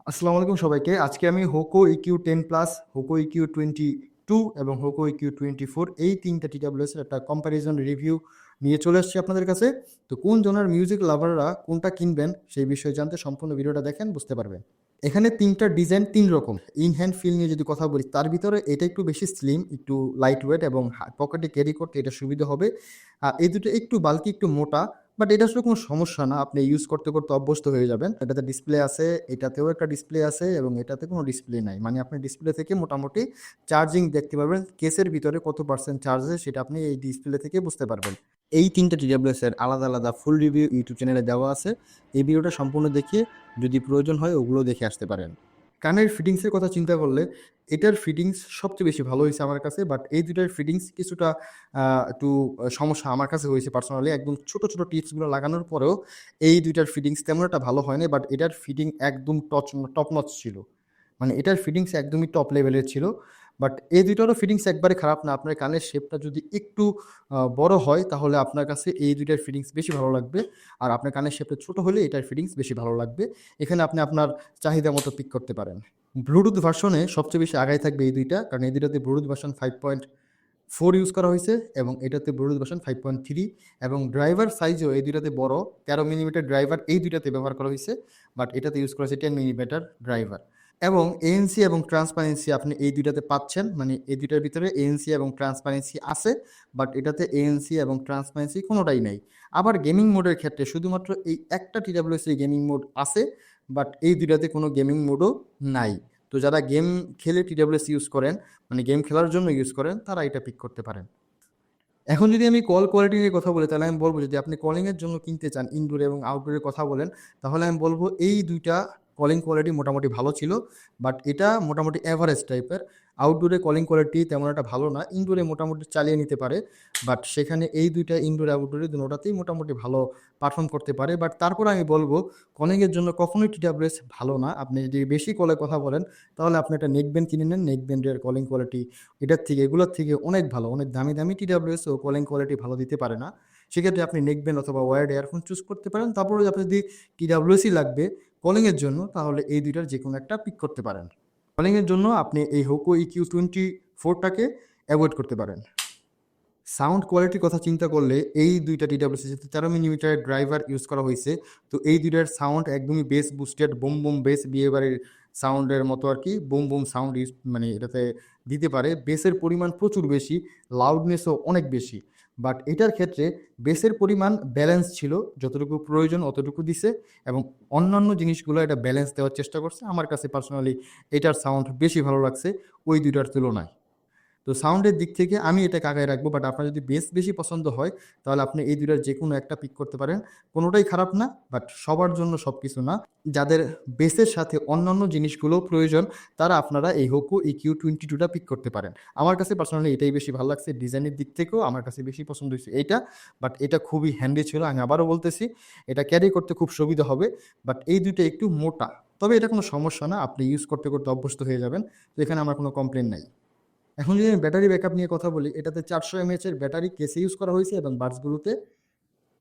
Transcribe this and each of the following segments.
আসসালামু আলাইকুম সবাইকে। আজকে আমি Hoco EQ 10 plus, Hoco EQ 22 এবং হোকো ইকিউ 24 এই তিনটা টিডাব্লিউএস এর একটা কম্প্যারিজন রিভিউ নিয়ে চলে আসছি আপনাদের কাছে। তো কোন জনের মিউজিক লাভাররা কোনটা কিনবেন সেই বিষয়ে জানতে সম্পূর্ণ ভিডিওটা দেখেন, বুঝতে পারবেন। এখানে তিনটা ডিজাইন তিন রকম। ইন হ্যান্ড ফিল নিয়ে যদি কথা বলি, তার ভিতরে এটা একটু বেশি স্লিম, একটু লাইট ওয়েট এবং পকেটে ক্যারি করতে এটা সুবিধা হবে। আর এই দুটো একটু বাল্কি, একটু মোটা, বাট এটা আসলে কোনো সমস্যা না, আপনি ইউজ করতে করতে অভ্যস্ত হয়ে যাবেন। এটাতে ডিসপ্লে আছে, এটাতেও একটা ডিসপ্লে আছে এবং এটাতে কোনো ডিসপ্লে নাই, মানে আপনি ডিসপ্লে থেকে মোটামুটি চার্জিং দেখতে পারবেন, কেসের ভিতরে কত পার্সেন্ট চার্জ আছে সেটা আপনি এই ডিসপ্লে থেকে বুঝতে পারবেন। এই তিনটা টিডাব্লিউএস এর আলাদা আলাদা ফুল রিভিউ ইউটিউব চ্যানেলে দেওয়া আছে। এই ভিডিওটা সম্পূর্ণ দেখিয়ে যদি প্রয়োজন হয় ওগুলো দেখে আসতে পারেন। কানের ফিটিংসের কথা চিন্তা করলে এটার ফিটিংস সবচেয়ে বেশি ভালো হয়েছে আমার কাছে, বাট এই দুটার ফিটিংস কিছুটা একটু সমস্যা আমার কাছে হয়েছে পার্সোনালি। একদম ছোট ছোট টিপসগুলো লাগানোর পরেও এই দুইটার ফিটিংস তেমন একটা ভালো হয় না, বাট এটার ফিটিং একদম টপ নচ ছিল, মানে এটার ফিটিংস একদমই টপ লেভেলের ছিল। বাট এই দুইটারও ফিটিংস একবারে খারাপ না। আপনার কানের শেপটা যদি একটু বড় হয় তাহলে আপনার কাছে এই দুইটার ফিটিংস বেশি ভালো লাগবে, আর আপনার কানের শেপটা ছোট হলে এটার ফিটিংস বেশি ভালো লাগবে। এখানে আপনি আপনার চাহিদা মতো পিক করতে পারেন। ব্লুটুথ ভার্সনে সবচেয়ে বেশি আগায় থাকবে এই দুইটা, কারণ এই দুইটাতে ব্লুটুথ ভার্সন 5.4 ইউজ করা হয়েছে এবং এটাতে ব্লুটুথ ভার্সন 5.3। এবং ড্রাইভার সাইজও এই দুইটাতে বড়, 13 মিলিমিটার ড্রাইভার এই দুইটাতে ব্যবহার করা হয়েছে, বাট এটাতে ইউজ করা হয়েছে 10 মিলিমিটার ড্রাইভার। এবং এএনসি এবং ট্রান্সপারেন্সি আপনি এই দুইটাতে পাচ্ছেন, মানে এই দুইটার ভিতরে এএনসি এবং ট্রান্সপারেন্সি আছে, বাট এটাতে এএনসি এবং ট্রান্সপারেন্সি কোনোটাই নাই। আবার গেমিং মোডের ক্ষেত্রে শুধুমাত্র এই একটা টিডাব্লিউএস গেমিং মোড আছে, বাট এই দুইটাতে কোনো গেমিং মোডও নাই। তো যারা গেম খেলে টিডাব্লিউএস ইউজ করেন, মানে গেম খেলার জন্য ইউজ করেন, তারা এটা পিক করতে পারেন। এখন যদি আমি কল কোয়ালিটি নিয়ে কথা বলি, তাহলে আমি বলবো যদি আপনি কলিংয়ের জন্য কিনতে চান, ইনডোর এবং আউটডোরের কথা বলেন, তাহলে আমি বলবো এই দুইটা কলিং কোয়ালিটি মোটামুটি ভালো ছিল, বাট এটা মোটামুটি অ্যাভারেজ টাইপের। আউটডোরে কলিং কোয়ালিটি তেমন একটা ভালো না, ইনডোরে মোটামুটি চালিয়ে নিতে পারে, বাট সেখানে এই দুইটা ইনডোর আউটডোরে দুটোতেই মোটামুটি ভালো পারফর্ম করতে পারে। বাট তারপর আমি বলবো কলিংয়ের জন্য কখনোই টিডাব্লিউএস ভালো না। আপনি যদি বেশি কলে কথা বলেন তাহলে আপনি একটা নেকব্যান্ড কিনে নেন, নেকব্যান্ডের কলিং কোয়ালিটি এটার থেকে, এগুলোর থেকে অনেক ভালো। অনেক দামি দামি টিডাব্লিউএস ও কলিং কোয়ালিটি ভালো দিতে পারে না। সেক্ষেত্রে আপনি নেকব্যান্ড অথবা ওয়ার্ড ইয়ারফোন চুজ করতে পারেন। তারপরে আপনি যদি টিডাব্লিউএসই লাগবে কলিংয়ের জন্য, তাহলে এই দুইটার যে কোনো একটা পিক করতে পারেন। কলিংয়ের জন্য আপনি এই হোকো ইকিউ 24টাকে অ্যাভয়েড করতে পারেন। সাউন্ড কোয়ালিটির কথা চিন্তা করলে এই দুইটা টিডাব্লিউসি যেহেতু 13 মিলিমিটারের ড্রাইভার ইউজ করা হয়েছে, তো এই দুইটার সাউন্ড একদমই base boosted, boom boom base, বিয়েবাড়ির সাউন্ডের মতো আর কি, বুম বুম সাউন্ড ইউজ মানে এটাতে দিতে পারে। বেসের পরিমাণ প্রচুর বেশি, লাউডনেসও অনেক বেশি। বাট এটার ক্ষেত্রে বেসের পরিমাণ ব্যালেন্স ছিল, যতটুকু প্রয়োজন অতটুকু দিছে, এবং অন্যান্য জিনিসগুলো এটা ব্যালেন্স দেওয়ার চেষ্টা করছে। আমার কাছে পার্সোনালি এটার সাউন্ড বেশি ভালো লাগছে ওই দুইটার তুলনায়। তো সাউন্ডের দিক থেকে আমি এটাকে আগায় রাখবো, বাট আপনার যদি বেস বেশি পছন্দ হয় তাহলে আপনি এই দুইটার যে কোনো একটা পিক করতে পারেন। কোনোটাই খারাপ না, বাট সবার জন্য সব কিছু না। যাদের বেসের সাথে অন্যান্য জিনিসগুলো প্রয়োজন তারা আপনারা এই হোকো ইকিউ 22টা পিক করতে পারেন। আমার কাছে পার্সোনালি এটাই বেশি ভালো লাগছে, ডিজাইনের দিক থেকেও আমার কাছে বেশি পছন্দ হয়েছে এইটা। বাট এটা খুবই হ্যান্ডি ছিল, আমি আবারও বলতেছি এটা ক্যারি করতে খুব সুবিধা হবে। বাট এই দুইটা একটু মোটা, তবে এটা কোনো সমস্যা না, আপনি ইউজ করতে করতে অভ্যস্ত হয়ে যাবেন। তো এখানে আমার কোনো কমপ্লেন নাই। এখন যদি আমি ব্যাটারি ব্যাকআপ নিয়ে কথা বলি, এটাতে 400 mAh এর ব্যাটারি কেসে ইউজ করা হয়েছে এবং বাডসগুলোতে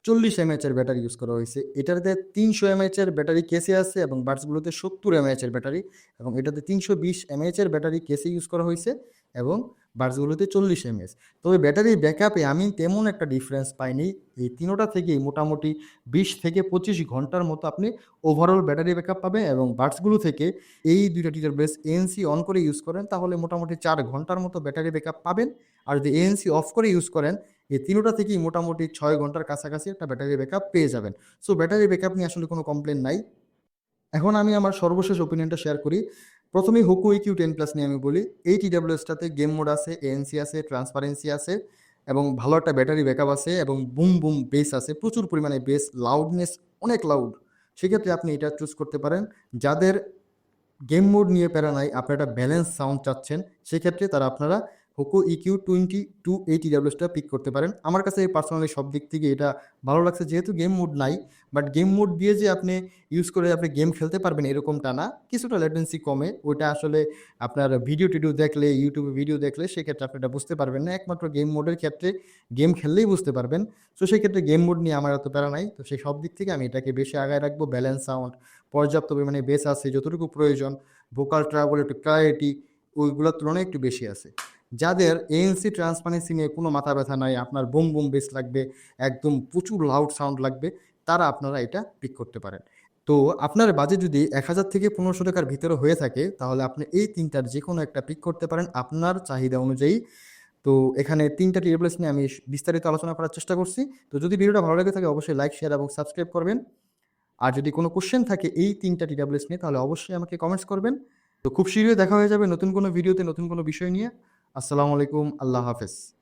40 mAh এর ব্যাটারি ইউজ করা হয়েছে। এটাতে 300 mAh এর ব্যাটারি কেসে আছে এবং বাডসগুলোতে 70 mAh এর ব্যাটারি, এবং এটাতে 320 mAh এর ব্যাটারি কেসে ইউজ করা হয়েছে এবং বাডসগুলোতে 40 mAh। তবে ব্যাটারি ব্যাকআপে আমি তেমন একটা ডিফারেন্স পাইনি। এই তিনোটা থেকেই মোটামুটি 20 থেকে 25 ঘন্টার মতো আপনি ওভারঅল ব্যাটারি ব্যাকআপ পাবেন, এবং বাডসগুলো থেকে এই দুইটা টিচার বেস এএনসি অন করে ইউজ করেন তাহলে মোটামুটি 4 ঘন্টার মতো ব্যাটারি ব্যাকআপ পাবেন। আর যদি এএনসি অফ করে ইউজ করেন এই তিনোটা থেকেই মোটামুটি 6 ঘন্টার কাছাকাছি একটা ব্যাটারি ব্যাকআপ পেয়ে যাবেন। সো ব্যাটারি ব্যাকআপ নিয়ে আসলে কোনো কমপ্লেন নাই। এখন আমি আমার সর্বশেষ ওপিনিয়নটা শেয়ার করি। প্রথমেই হোকো ইকিউ 10 প্লাস নিয়ে আমি বলি, এই টিডাব্লিউএসটাতে গেম মোড আছে, এএনসি আছে, ট্রান্সপারেন্সি আছে, এবং ভালো একটা ব্যাটারি ব্যাকআপ আছে, এবং বুম বুম বেস আছে, প্রচুর পরিমাণে বেস, লাউডনেস অনেক লাউড। সেক্ষেত্রে আপনি এটা চুজ করতে পারেন। যাদের গেম মোড নিয়ে প্যারা নাই, আপনারা একটা ব্যালেন্স সাউন্ড চাচ্ছেন, সেক্ষেত্রে তারা আপনারা হোকো ইকিউ 22 এই টিডাব্লিউএসটা পিক করতে পারেন। আমার কাছে পার্সোনালি সব দিক থেকে এটা ভালো লাগছে, যেহেতু গেম মোড নাই, বাট গেম মোড দিয়ে যে আপনি ইউজ করে আপনি গেম খেলতে পারবেন এরকমটা না, কিছুটা ল্যাটেন্সি কমে। ওইটা আসলে আপনার ভিডিও টিডিও দেখলে, ইউটিউবে ভিডিও দেখলে সেক্ষেত্রে আপনি এটা বুঝতে পারবেন না, একমাত্র গেম মোডের ক্ষেত্রে গেম খেললেই বুঝতে পারবেন। সো সেক্ষেত্রে গেম মোড নিয়ে আমার এত প্যারা নাই। তো সেই সব দিক থেকে আমি এটাকে বেশি আগায় রাখবো, ব্যালেন্স সাউন্ড, পর্যাপ্ত পরিমাণে বেস আছে, যতটুকু প্রয়োজন, ভোকাল ট্রাবল একটু ক্লারিটি ওইগুলোর তুলনায় একটু বেশি আছে। যাদের এএনসি ট্রান্সপারেন্সি নিয়ে কোনো মাথা ব্যথা নাই, আপনার বুম বুম বেস লাগবে, একদম প্রচুর লাউড সাউন্ড লাগবে, তারা আপনারা এটা পিক করতে পারেন। তো আপনার বাজেট যদি 1000 থেকে 1500 টাকার ভিতরে হয়ে থাকে, তাহলে আপনি এই তিনটার যে কোনো একটা পিক করতে পারেন আপনার চাহিদা অনুযায়ী। তো এখানে 3টা টিউবলেস নিয়ে আমি বিস্তারিত আলোচনা করার চেষ্টা করছি। তো যদি ভিডিওটা ভালো লেগে থাকে অবশ্যই লাইক, শেয়ার এবং সাবস্ক্রাইব করবেন। আর যদি কোনো কোশ্চেন থাকে এই 3টা টিউবলেস নিয়ে তাহলে অবশ্যই আমাকে কমেন্টস করবেন। তো খুব শীঘ্রই দেখা হয়ে যাবে নতুন কোনো ভিডিওতে নতুন কোনো বিষয় নিয়ে। আসসালামু আলাইকুম, আল্লাহ হাফেজ।